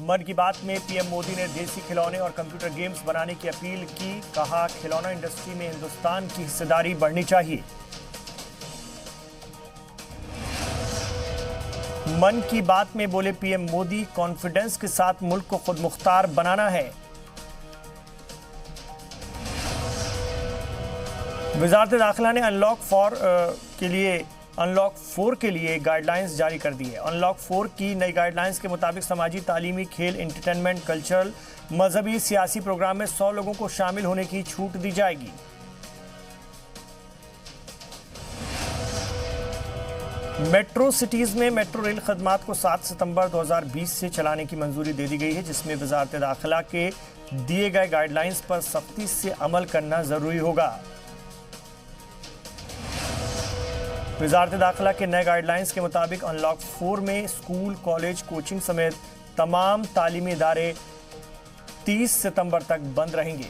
मन की बात में पीएम मोदी ने देसी खिलौने और कंप्यूटर गेम्स बनाने की अपील की। कहा, खिलौना इंडस्ट्री में हिंदुस्तान की हिस्सेदारी बढ़नी चाहिए। मन की बात में बोले पीएम मोदी, कॉन्फिडेंस के साथ मुल्क को खुद मुख्तार बनाना है। वजारत दाखिला ने अनलॉक 4 के लिए गाइडलाइंस जारी कर दी है। अनलॉक 4 की नई गाइडलाइंस के मुताबिक समाजी, तालीमी, खेल, एंटरटेनमेंट, कल्चरल, मजहबी, सियासी प्रोग्राम में 100 लोगों को शामिल होने की छूट दी जाएगी। मेट्रो सिटीज में मेट्रो रेल खदमात को 7 सितंबर 2020 से चलाने की मंजूरी दे दी गई है, जिसमें वजारत दाखिला के दिए गए गाइडलाइंस पर सख्ती से अमल करना जरूरी होगा। वजारत दाखिला के नए गाइडलाइंस के मुताबिक अनलॉक 4 में स्कूल, कॉलेज, कोचिंग समेत तमाम तालीमी इदारे 30 सितंबर तक बंद रहेंगे।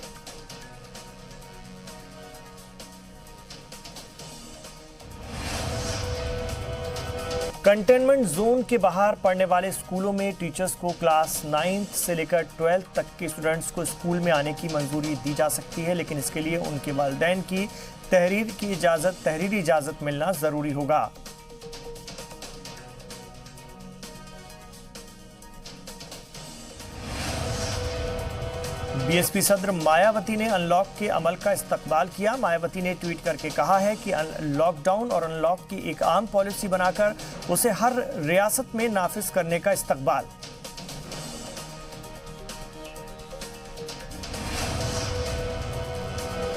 कंटेनमेंट जोन के बाहर पढ़ने वाले स्कूलों में टीचर्स को क्लास 9 से लेकर 12 तक के स्टूडेंट्स को स्कूल में आने की मंजूरी दी जा सकती है, लेकिन इसके लिए उनके वालिदैन की तहरीरी इजाजत मिलना जरूरी होगा। बीएसपी सदर मायावती ने अनलॉक के अमल का इस्तकबाल किया। मायावती ने ट्वीट करके कहा है कि लॉकडाउन और अनलॉक की एक आम पॉलिसी बनाकर उसे हर रियासत में नाफिज करने का इस्तकबाल।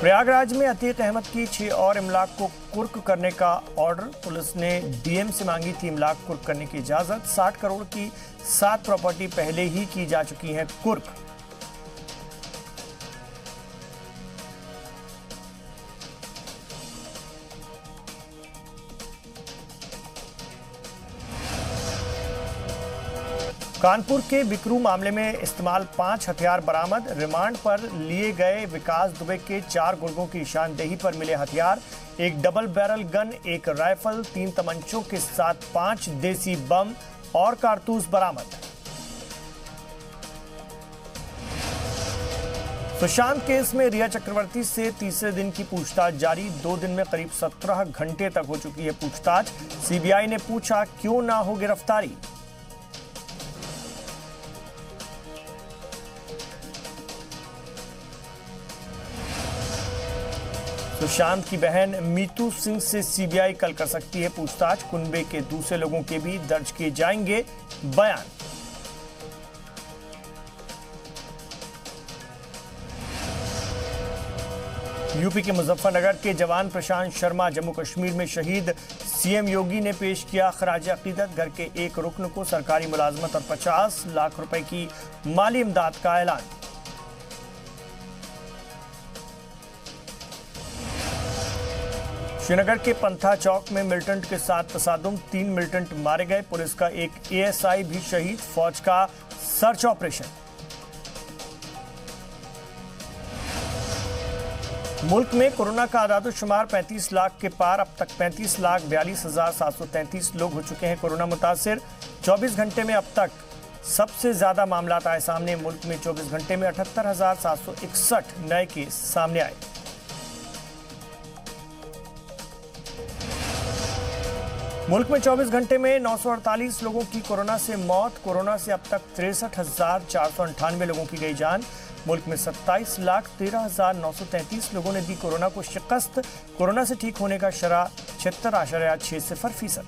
प्रयागराज में अतीक अहमद की 6 और इमलाक को कुर्क करने का ऑर्डर। पुलिस ने डीएम से मांगी थी इमलाक कुर्क करने की इजाजत। 60 करोड़ की 7 प्रॉपर्टी पहले ही की जा चुकी है कुर्क। कानपुर के बिकरू मामले में इस्तेमाल 5 हथियार बरामद। रिमांड पर लिए गए विकास दुबे के 4 गुर्गों की निशानदेही पर मिले हथियार, एक डबल बैरल गन, एक राइफल, 3 तमंचों के साथ 5 देसी बम और कारतूस बरामद। सुशांत केस में रिया चक्रवर्ती से तीसरे दिन की पूछताछ जारी। 2 दिन में करीब 17 घंटे तक हो चुकी है पूछताछ। सीबीआई ने पूछा, क्यों ना हो गिरफ्तारी। सुशांत की बहन मीतू सिंह से सीबीआई कल कर सकती है पूछताछ। कुनबे के दूसरे लोगों के भी दर्ज किए जाएंगे बयान। यूपी के मुजफ्फरनगर के जवान प्रशांत शर्मा जम्मू कश्मीर में शहीद। सीएम योगी ने पेश किया खराज अकीदत। घर के एक रुकन को सरकारी मुलाजमत और 50 लाख रुपए की माली इमदाद का ऐलान। श्रीनगर के पंथा चौक में मिलिटेंट के साथ तसादुम, 3 मिलिटेंट मारे गए। पुलिस का एक एएसआई भी शहीद। फौज का सर्च ऑपरेशन। मुल्क में कोरोना का आदादुशुमार 35 लाख के पार। अब तक 35,42,733 लोग हो चुके हैं कोरोना मुतासिर। 24 घंटे में अब तक सबसे ज्यादा मामला आए सामने। मुल्क में 24 घंटे में 78,761 नए केस सामने आए। मुल्क में 24 घंटे में 948 लोगों की कोरोना से मौत। कोरोना से अब तक 63,498 लोगों की गई जान। मुल्क में 27,13,933 लोगों ने दी कोरोना को शिकस्त। कोरोना से ठीक होने का शरह 76.60%।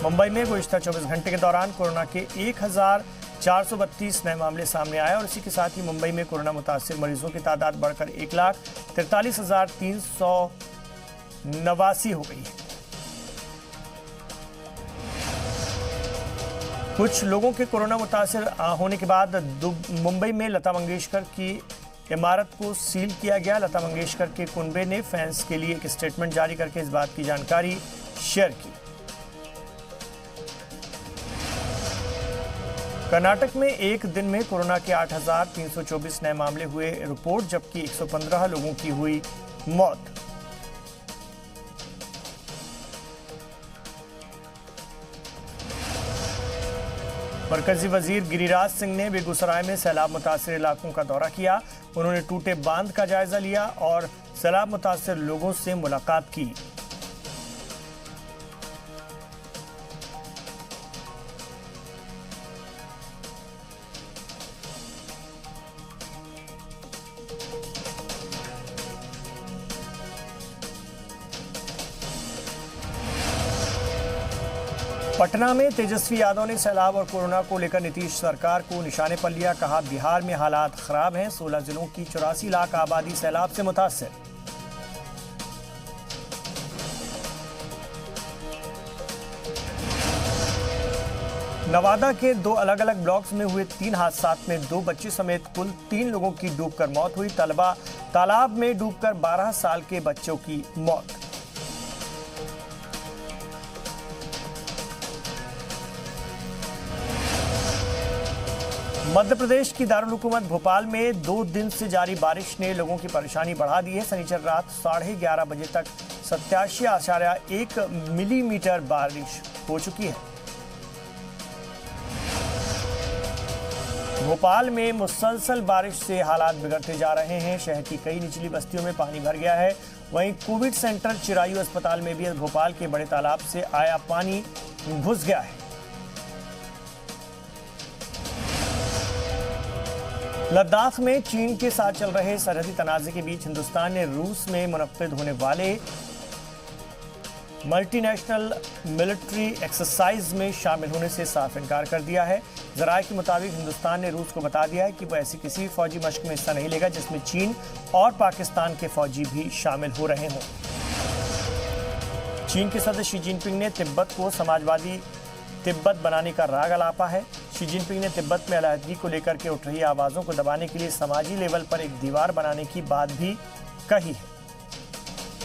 मुंबई में गुज़िश्ता 24 घंटे के दौरान कोरोना के 1,432 नए मामले सामने आए और इसी के साथ ही मुंबई में कोरोना मुतासिर मरीजों की तादाद बढ़कर 1,43,389 हो गई है। कुछ लोगों के कोरोना मुतासिर होने के बाद मुंबई में लता मंगेशकर की इमारत को सील किया गया। लता मंगेशकर के कुनबे ने फैंस के लिए एक स्टेटमेंट जारी करके इस बात की जानकारी शेयर की। कर्नाटक में एक दिन में कोरोना के 8,324 नए मामले हुए रिपोर्ट, जबकि 115 लोगों की हुई मौत। मरकजी वजीर गिरिराज सिंह ने बेगूसराय में सैलाब मुतासर इलाकों का दौरा किया। उन्होंने टूटे बांध का जायजा लिया और सैलाब मुतासर लोगों से मुलाकात की। पटना में तेजस्वी यादव ने सैलाब और कोरोना को लेकर नीतीश सरकार को निशाने पर लिया। कहा, बिहार में हालात खराब हैं। 16 जिलों की 84 लाख आबादी सैलाब से मुतासर। नवादा के 2 अलग अलग ब्लॉक्स में हुए 3 हादसात में 2 बच्चे समेत कुल 3 लोगों की डूबकर मौत हुई। तालाब में डूबकर 12 साल के बच्चों की मौत। मध्य प्रदेश की दारुल हुकूमत भोपाल में 2 दिन से जारी बारिश ने लोगों की परेशानी बढ़ा दी है। शनिचर रात 11:30 बजे तक 87.1 मिलीमीटर बारिश हो चुकी है। भोपाल में मुसलसल बारिश से हालात बिगड़ते जा रहे हैं। शहर की कई निचली बस्तियों में पानी भर गया है। वहीं कोविड सेंटर चिरायू अस्पताल में भी भोपाल के बड़े तालाब से आया पानी घुस गया है। लद्दाख में चीन के साथ चल रहे सरहदी तनाज़े के बीच हिंदुस्तान ने रूस में मुनक्किद होने वाले मल्टीनेशनल मिलिट्री एक्सरसाइज में शामिल होने से साफ इनकार कर दिया है। ज़राए के मुताबिक हिंदुस्तान ने रूस को बता दिया है कि वह ऐसी किसी फौजी मशक में हिस्सा नहीं लेगा जिसमें चीन और पाकिस्तान के फौजी भी शामिल हो रहे हों। चीन के सदस्य शी जिनपिंग ने तिब्बत को समाजवादी तिब्बत बनाने का राग अलापा है। शी जिनपिंग ने तिब्बत में अलहदगी को लेकर के उठ रही आवाज़ों को दबाने के लिए समाजी लेवल पर एक दीवार बनाने की बात भी कही है।